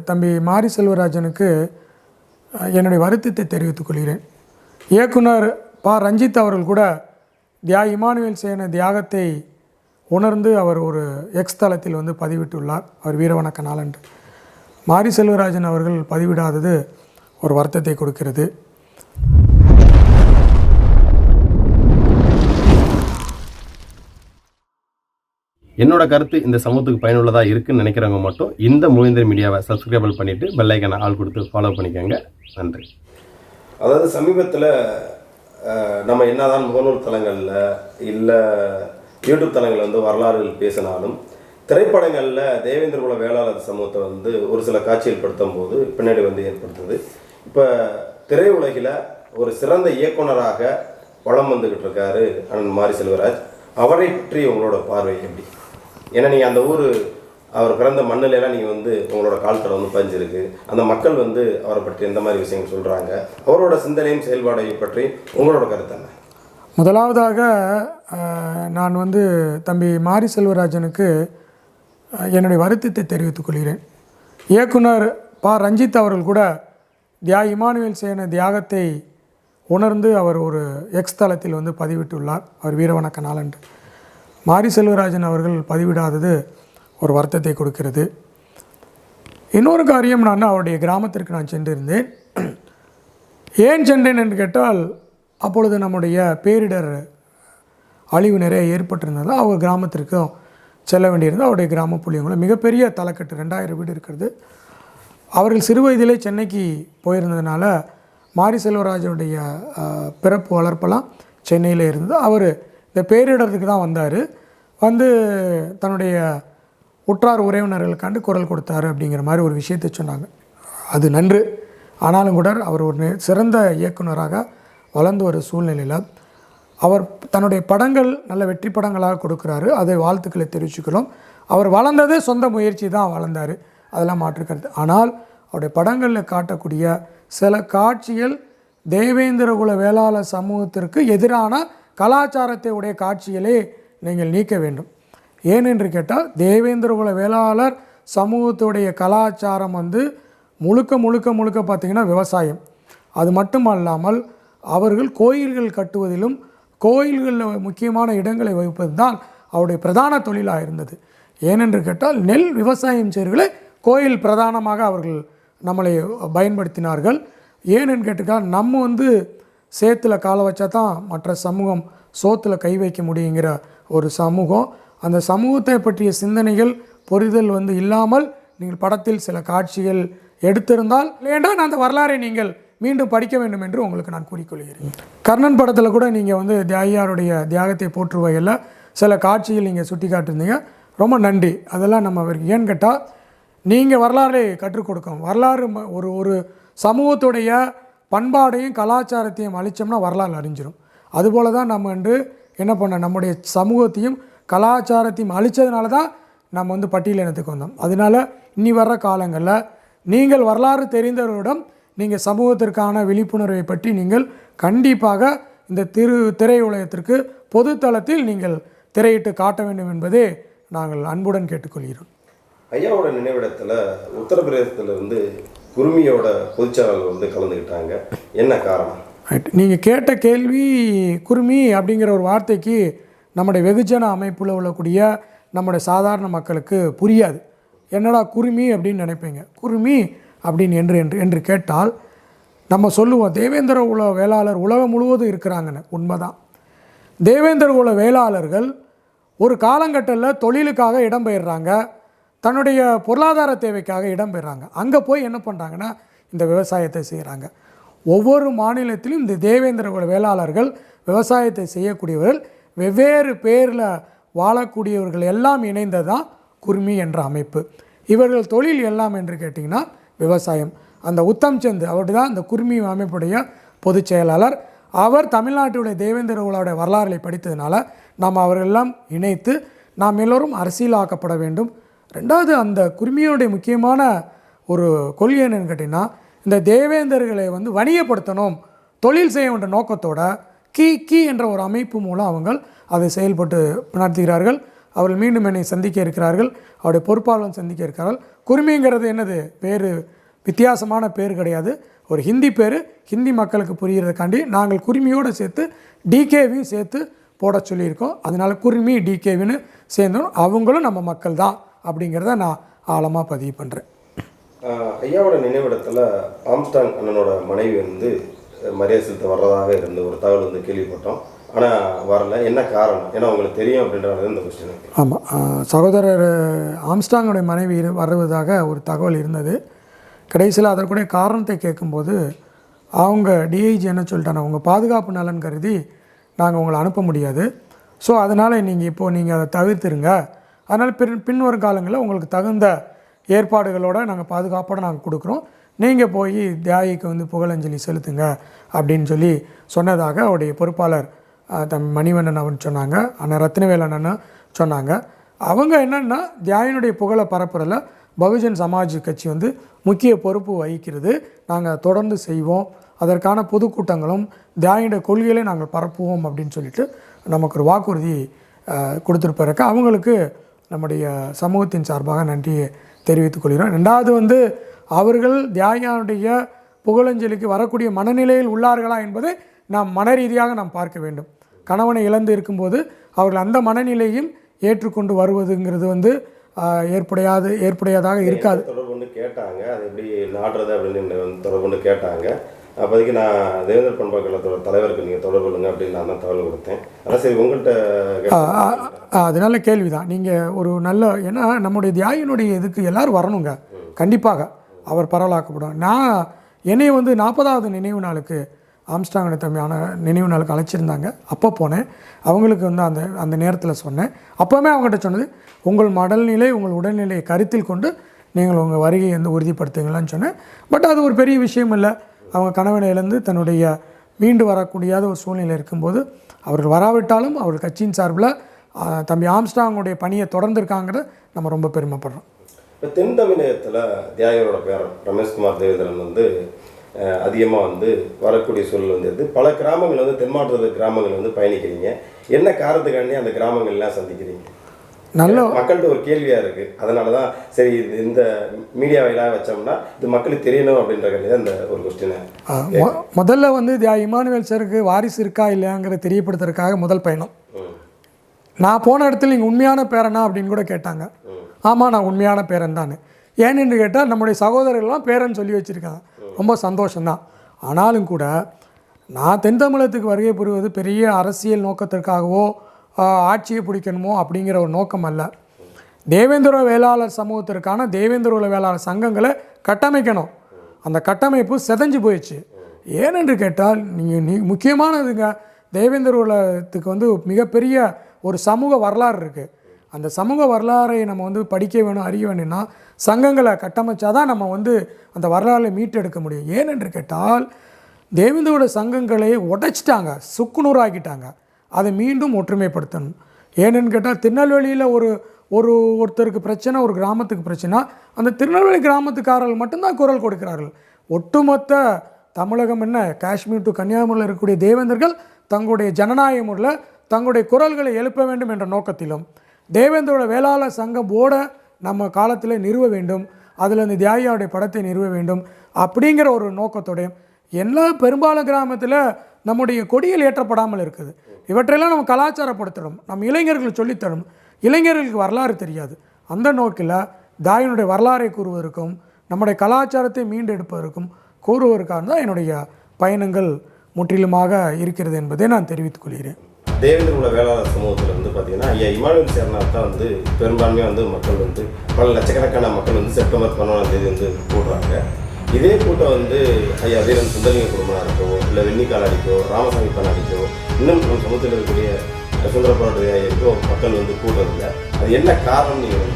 தம்பி மாரி செல்வராஜனுக்கு என்னுடைய வருத்தத்தை தெரிவித்துக் கொள்கிறேன். இயக்குனர் ப. ரஞ்சித் அவர்கள் கூட இமானுவேல் சேன தியாகத்தை உணர்ந்து அவர் ஒரு எக்ஸ் தளத்தில் பதிவிட்டுள்ளார். அவர் வீரவணக்க நாள் என்று. மாரி செல்வராஜன் அவர்கள் பதிவிடாதது ஒரு வருத்தத்தை கொடுக்கிறது. என்னோட கருத்து இந்த சமூகத்துக்கு பயனுள்ளதாக இருக்குன்னு நினைக்கிறவங்க மட்டும் இந்த மூவேந்தர் மீடியாவை சப்ஸ்கிரைபிள் பண்ணிவிட்டு பெல்லைக்கான ஆள் கொடுத்து ஃபாலோ பண்ணிக்கோங்க. நன்றி. அதாவது சமீபத்தில் நம்ம என்னதான் முகநூல் தளங்களில் இல்லை யூடியூப் தளங்களில் வரலாறுகள் பேசினாலும் திரைப்படங்களில் தேவேந்திர குல வேளாளர் சமூகத்தை ஒரு சில காட்சிகள் படுத்தும் போது பின்னாடி ஏற்படுத்துது. இப்போ திரையுலகில் ஒரு சிறந்த இயக்குனராக வளம் வந்துக்கிட்டு இருக்காரு அண்ணன் மாரி செல்வராஜ். அவரை பற்றி உங்களோட பார்வை எப்படி? ஏன்னா நீங்கள் அந்த ஊர் அவர் பிறந்த மண்ணிலெல்லாம் நீங்கள் உங்களோட காலத்தில் பதிஞ்சிருக்கு. அந்த மக்கள் அவரை பற்றி எந்த மாதிரி விஷயங்கள் சொல்கிறாங்க, அவரோட சிந்தனையும் செயல்பாடையும் பற்றி உங்களோட கருத்து என்ன? முதலாவதாக நான் தம்பி மாரி செல்வராஜனுக்கு என்னுடைய வருத்தத்தை தெரிவித்துக் கொள்கிறேன். இயக்குனர் ப. ரஞ்சித் அவர்கள் கூட இமானுவேல் சேன தியாகத்தை உணர்ந்து அவர் ஒரு எக்ஸ் தளத்தில் பதிவிட்டுள்ளார். அவர் வீரவணக்க நாள் என்று. மாரி செல்வராஜன் அவர்கள் பதிவிடாதது ஒரு வருத்தத்தை கொடுக்கிறது. இன்னொரு காரியம், நான் அவருடைய கிராமத்திற்கு நான் சென்றிருந்தேன். ஏன் சென்றேன் என்று கேட்டால், அப்பொழுது நம்முடைய பேரிடர் அழிவு நிறைய ஏற்பட்டிருந்தது. அவர் கிராமத்திற்கும் செல்ல வேண்டியிருந்தது. அவருடைய கிராம புள்ளியங்களும் மிகப்பெரிய தலைக்கட்டு 2000 வீடு இருக்கிறது. அவர்கள் சிறு வயதிலே சென்னைக்கு போயிருந்ததுனால மாரி செல்வராஜனுடைய பிறப்பு வளர்ப்பெல்லாம் சென்னையில் இருந்தது. அவர் இந்த பேரிடத்துக்கு தான் வந்தார். தன்னுடைய உற்றார் உறவினர்களுக்காண்டு குரல் கொடுத்தாரு அப்படிங்கிற மாதிரி ஒரு விஷயத்தை சொன்னாங்க. அது நன்று. ஆனாலும் கூட அவர் ஒரு சிறந்த இயக்குனராக வளர்ந்து ஒரு சூழ்நிலையில் அவர் தன்னுடைய படங்கள் நல்ல வெற்றி படங்களாக கொடுக்குறாரு. அதை வாழ்த்துக்களை தெரிவிச்சுக்கிறோம். அவர் வளர்ந்தது சொந்த முயற்சி தான் வளர்ந்தார், அதெல்லாம் மாற்றுக்கிறது. ஆனால் அவருடைய படங்களில் காட்டக்கூடிய சில காட்சிகள் தேவேந்திர குல வேளாளர் சமூகத்திற்கு எதிரான கலாச்சாரத்தை உடைய காட்சிகளே நீங்கள் நீக்க வேண்டும். ஏனென்று கேட்டால், தேவேந்திர குல வேளாளர் சமூகத்துடைய கலாச்சாரம் முழுக்க முழுக்க முழுக்க பார்த்திங்கன்னா விவசாயம். அது மட்டுமல்லாமல் அவர்கள் கோயில்கள் கட்டுவதிலும் கோயில்களில் முக்கியமான இடங்களை வகிப்பது தான் அவருடைய பிரதான தொழிலாக இருந்தது. ஏனென்று கேட்டால், நெல் விவசாயம் செய்வர்களே கோயில் பிரதானமாக அவர்கள் நம்மளை பயன்படுத்தினார்கள். ஏன்னு கேட்டுக்கால், நம்ம சேத்துல காலை வச்சா தான் மற்ற சமூகம் சோத்தில் கை வைக்க முடியுங்கிற ஒரு சமூகம். அந்த சமூகத்தை பற்றிய சிந்தனைகள் புரிதல் இல்லாமல் நீங்கள் படத்தில் சில காட்சிகள் எடுத்திருந்தால் வேண்டாம், அந்த வரலாறை நீங்கள் மீண்டும் படிக்க வேண்டும் என்று உங்களுக்கு நான் கூறிக்கொள்கிறேன். கர்ணன் படத்தில் கூட நீங்கள் தியாகியாருடைய தியாகத்தை போற்றுவையில் சில காட்சிகள் நீங்கள் சுட்டி காட்டிருந்தீங்க. ரொம்ப நன்றி. அதெல்லாம் நம்ம ஏன்னு கேட்டால், நீங்கள் வரலாறை கற்றுக் கொடுக்கணும். வரலாறு ஒரு சமூகத்துடைய பண்பாடையும் கலாச்சாரத்தையும் அழித்தோம்னா வரலாறு அழிஞ்சிடும். அதுபோல் தான் நம்ம என்ன பண்ண, நம்முடைய சமூகத்தையும் கலாச்சாரத்தையும் அழித்ததுனால தான் நம்ம பட்டியலினத்துக்கு வந்தோம். அதனால் இனி வர்ற காலங்களில் நீங்கள் வரலாறு தெரிந்தவர்களிடம் நீங்கள் சமூகத்திற்கான விழிப்புணர்வை பற்றி நீங்கள் கண்டிப்பாக இந்த திரையுலகத்திற்கு பொதுத்தளத்தில் நீங்கள் திரையிட்டு காட்ட வேண்டும் என்பதே நாங்கள் அன்புடன் கேட்டுக்கொள்கிறோம். ஐயாவோட நினைவிடத்தில் உத்தரப்பிரதேசத்திலிருந்து குருமியோட பொதுச்செயலாளர் கலந்துக்கிட்டாங்க. என்ன காரணம்? நீங்கள் கேட்ட கேள்வி குருமி அப்படிங்கிற ஒரு வார்த்தைக்கு நம்முடைய வெகுஜன அமைப்பில் உள்ளக்கூடிய நம்முடைய சாதாரண மக்களுக்கு புரியாது. என்னடா குருமி அப்படின்னு நினைப்பீங்க. குருமி அப்படின்னு என்று கேட்டால் நம்ம சொல்லுவோம், தேவேந்திர குல வேளாளர் உலகம் முழுவதும் இருக்கிறாங்கன்னு. உண்மைதான். தேவேந்திர குல வேளாளர்கள் ஒரு காலங்கட்டத்தில் தொழிலுக்காக இடம்பெயர்றாங்க, தன்னுடைய பொருளாதார தேவைக்காக இடம்பெறாங்க. அங்கே போய் என்ன பண்ணுறாங்கன்னா இந்த விவசாயத்தை செய்கிறாங்க. ஒவ்வொரு மாநிலத்திலும் இந்த தேவேந்திர குல வேளாளர்கள் விவசாயத்தை செய்யக்கூடியவர்கள், வெவ்வேறு பேரில் வாழக்கூடியவர்கள் எல்லாம் இணைந்தது தான் குருமி என்ற அமைப்பு. இவர்கள் தொழில் எல்லாம் என்று கேட்டிங்கன்னா விவசாயம். அந்த உத்தம் சந்த் அவர் தான் இந்த குருமி அமைப்புடைய பொதுச் செயலாளர். அவர் தமிழ்நாட்டுடைய தேவேந்திர குலோடைய வரலாறுகளை படித்ததுனால நாம் அவர்களெல்லாம் இணைத்து நாம் எல்லோரும் அரசியலாக்கப்பட வேண்டும். ரெண்டாவது, அந்த குருமியோடைய முக்கியமான ஒரு கொள்கை என்னன்னு கேட்டிங்கன்னா, இந்த தேவேந்தர்களை வணிகப்படுத்தணும், தொழில் செய்ய வேண்டிய நோக்கத்தோட கி என்ற ஒரு அமைப்பு மூலம் அவங்க அதை செயல்பட்டு நடத்துகிறார்கள். அவர்கள் மீண்டும் என்னை சந்திக்க இருக்கிறார்கள், அவருடைய பொறுப்பாளரும் சந்திக்க இருக்கிறார்கள். குருமிங்கிறது என்னது பேர், வித்தியாசமான பேர் கிடையாது, ஒரு ஹிந்தி பேர், ஹிந்தி மக்களுக்கு புரிகிறதுக்காண்டி நாங்கள் குருமியோடு சேர்த்து டிகேவியும் சேர்த்து போட சொல்லியிருக்கோம். அதனால் குருமி டிகேவின்னு சேர்ந்தோம், அவங்களும் நம்ம மக்கள் தான் அப்படிங்கிறத நான் ஆழமாக பதிவு பண்ணுறேன். ஐயாவோட நினைவிடத்தில் ஆம்ஸ்டாங் அண்ணனோட மனைவி வந்து மரியாதை செலுத்த வர்றதாக இருந்த ஒரு தகவல் வந்து கேள்விப்பட்டோம். ஆனால் வரல, என்ன காரணம்? ஏன்னா உங்களுக்கு தெரியும் அப்படின்றது இந்த கொஸ்டின். ஆமாம், சகோதரர் ஆம்ஸ்டாங்குடைய மனைவி வருவதாக ஒரு தகவல் இருந்தது. கடைசியில் அதற்குடைய காரணத்தை கேட்கும்போது அவங்க டிஐஜி என்ன சொல்லிட்டாங்க, உங்கள் பாதுகாப்பு நலன் கருதி நாங்கள் உங்களை அனுப்ப முடியாது, ஸோ அதனால் நீங்கள் அதை தவிர்த்துருங்க, அதனால் பின்வரும் காலங்களில் உங்களுக்கு தகுந்த ஏற்பாடுகளோடு நாங்கள் பாதுகாப்போடு நாங்கள் கொடுக்குறோம், நீங்கள் போய் தியாகிக்கு வந்து புகழஞ்சலி செலுத்துங்க அப்படின்னு சொல்லி சொன்னதாக அவருடைய பொறுப்பாளர் மணிவண்ணன் அவன் சொன்னாங்க, அண்ணன் ரத்னவேல் அண்ணன் சொன்னாங்க. அவங்க என்னென்னா தியாகினுடைய புகழை பரப்புறதில் பகுஜன் சமாஜ் கட்சி வந்து முக்கிய பொறுப்பு வகிக்கிறது, நாங்கள் தொடர்ந்து செய்வோம், அதற்கான பொதுக்கூட்டங்களும் தியாகியுடைய கொள்கைகளை நாங்கள் பரப்புவோம் அப்படின்னு சொல்லிட்டு நமக்கு ஒரு வாக்குறுதி கொடுத்துருப்பாருக்க அவங்களுக்கு நம்முடைய சமூகத்தின் சார்பாக நன்றியை தெரிவித்துக் கொள்கிறோம். ரெண்டாவது வந்து அவர்கள் தியாகியானுடைய புகழஞ்சலிக்கு வரக்கூடிய மனநிலையில் உள்ளார்களா என்பதை நாம் மன ரீதியாக நாம் பார்க்க வேண்டும். கணவனை இழந்து இருக்கும்போது அவர்கள் அந்த மனநிலையும் ஏற்றுக்கொண்டு வருவதுங்கிறது வந்து ஏற்புடையதாக இருக்காது. தொடர்பு கொண்டு கேட்டாங்க, அது எப்படி நாடுறது அப்படின்னு தொடர்பு கொண்டு கேட்டாங்க. அப்போதைக்கு நான் தேவேந்திர பண்பாட்டு கழகத்தோட தலைவருக்கு நீங்கள் தொடர்பு கொள்ளுங்க அப்படின்னு நான் தான் தகவல் கொடுத்தேன். அதான் சரி உங்கள்கிட்ட அதனால கேள்வி தான். நீங்கள் ஒரு நல்ல, ஏன்னா நம்முடைய தியாகினுடைய இதுக்கு எல்லோரும் வரணுங்க, கண்டிப்பாக அவர் பரவலாக்கப்படும். என்னை வந்து 40வது நினைவு நாளுக்கு ஆம்ஸ்டாங் தம்பியான நினைவு நாளுக்கு அழைச்சிருந்தாங்க, அப்போ போனேன். அவங்களுக்கு வந்து அந்த நேரத்தில் சொன்னேன். அப்போவுமே அவங்ககிட்ட சொன்னது, உங்கள் மடல்நிலை உங்கள் உடல்நிலையை கருத்தில் கொண்டு நீங்கள் உங்கள் வருகையை வந்து உறுதிப்படுத்துங்களான்னு சொன்னேன். பட் அது ஒரு பெரிய விஷயம் இல்லை. அவங்க கணவனை இழந்து தன்னுடைய மீண்டு வரக்கூடியாத ஒரு சூழ்நிலை இருக்கும்போது அவர்கள் வராவிட்டாலும் அவர்கள் கட்சியின் சார்பில் தம்பி ஆம்ஸ்டாங்குடைய பணியை தொடர்ந்துருக்காங்கிறத நம்ம ரொம்ப பெருமைப்படுறோம். இப்போ தென் தமிழகத்தில் தியாகியோட பேரன் ரமேஷ்குமார் தேவேந்திரன் வந்து அதிகமாக வந்து வரக்கூடிய சூழல் வந்து பல கிராமங்கள் வந்து தென் மாவட்டத்தில் கிராமங்கள் வந்து பயணிக்கிறீங்க. என்ன காரணத்துக்காண்டி அந்த கிராமங்கள்லாம் சந்திக்கிறீங்க? நல்ல மக்கள்கிட்ட ஒரு கேள்வியாக இருக்குது, அதனால தான் சரி இந்த மீடியா வாயிலாக வச்சோம்னா இது மக்களுக்கு தெரியணும் அப்படின்றக்காண்டி தான் இந்த ஒரு கொஸ்டினை. முதல்ல வந்து இமானுவேல் சருக்கு வாரிசு இருக்கா இல்லையாங்கிற தெரியப்படுத்துறதுக்காக முதல் பயணம். நான் போன இடத்துல நீங்கள் உண்மையான பேரனா அப்படின்னு கூட கேட்டாங்க. ஆமாம், நான் உண்மையான பேரன் தான். ஏன்னு கேட்டால் நம்முடைய சகோதரர்கள்லாம் பேரன் சொல்லி வச்சுருக்காங்க, ரொம்ப சந்தோஷம்தான். ஆனாலும் கூட நான் தென் தமிழகத்துக்கு வருகை புரிவது பெரிய அரசியல் நோக்கத்திற்காகவோ ஆட்சியை பிடிக்கணுமோ அப்படிங்கிற ஒரு நோக்கம் அல்ல. தேவேந்திர வேளாளர் சமூகத்திற்கான தேவேந்திர வேளாளர் சங்கங்களை கட்டமைக்கணும். அந்த கட்டமைப்பு செதஞ்சு போயிடுச்சு. ஏனென்று கேட்டால் முக்கியமானதுங்க, தேவேந்திர குலத்துக்கு வந்து மிகப்பெரிய ஒரு சமூக வரலாறு இருக்குது. அந்த சமூக வரலாறை நம்ம வந்து படிக்க வேணும், அறிய வேணும்னா சங்கங்களை கட்டமைச்சாதான் நம்ம வந்து அந்த வரலாறை மீட்டெடுக்க முடியும். ஏனென்று கேட்டால் தேவேந்திரோட சங்கங்களை உடைச்சிட்டாங்க, சுக்குநூறாக்கிட்டாங்க. அதை மீண்டும் ஒற்றுமைப்படுத்தணும். ஏன்னு கேட்டால் திருநெல்வேலியில் ஒருத்தருக்கு பிரச்சனை, ஒரு கிராமத்துக்கு பிரச்சனை, அந்த திருநெல்வேலி கிராமத்துக்காரர்கள் மட்டும்தான் குரல் கொடுக்கிறார்கள். ஒட்டுமொத்த தமிழகம் என்ன, காஷ்மீர் டு கன்னியாகுமரியில் இருக்கக்கூடிய தேவேந்தர்கள் தங்களுடைய ஜனநாயக முறையில் தங்களுடைய குரல்களை எழுப்ப வேண்டும் என்ற நோக்கத்திலும் தேவேந்திரோட வேளாளர் சங்கம் போர்டை நம்ம காலத்தில் நிறுவ வேண்டும், அதில் இந்த தியாகியாவுடைய படத்தை நிறுவ வேண்டும் அப்படிங்கிற ஒரு நோக்கத்தோடையும் எல்லா பெரும்பாலும் கிராமத்தில் நம்முடைய கொடிகள் ஏற்றப்படாமல் இருக்குது. இவற்றையெல்லாம் நம்ம கலாச்சாரப்படுத்தணும், நம்ம இளைஞர்களுக்கு சொல்லித்தரணும். இளைஞர்களுக்கு வரலாறு தெரியாது. அந்த நோக்கில் தியாகியினுடைய வரலாறை கூறுவதற்கும் நம்முடைய கலாச்சாரத்தை மீண்டெடுப்பதற்கும் கூறுவதற்காக தான் என்னுடைய பயணங்கள் முற்றிலுமாக இருக்கிறது என்பதை நான் தெரிவித்துக் கொள்கிறேன். தேவேந்திர குல வேளாளர் சமூகத்தில் வந்து பார்த்தீங்கன்னா ஐயா இமானுவேல் சேர்னார் தான் வந்து பெரும்பான்மையாக வந்து மக்கள் வந்து பல லட்சக்கணக்கான மக்கள் வந்து செப்டம்பர் 11ஆம் வந்து கூடுறாங்க. இதே கூட்டம் வந்து ஐயா வீரன் சுந்தரலிங்க குடும்பனாருக்கோ இல்லை வெண்ணிக்காலாடிக்கோ ராமசாமி பண்ணாடிக்கோ இன்னும் சமூகத்தில் இருக்கக்கூடிய சுந்தர போராட்ட மக்கள் வந்து கூடுறதில்லை. அது என்ன காரணம் நீங்கள்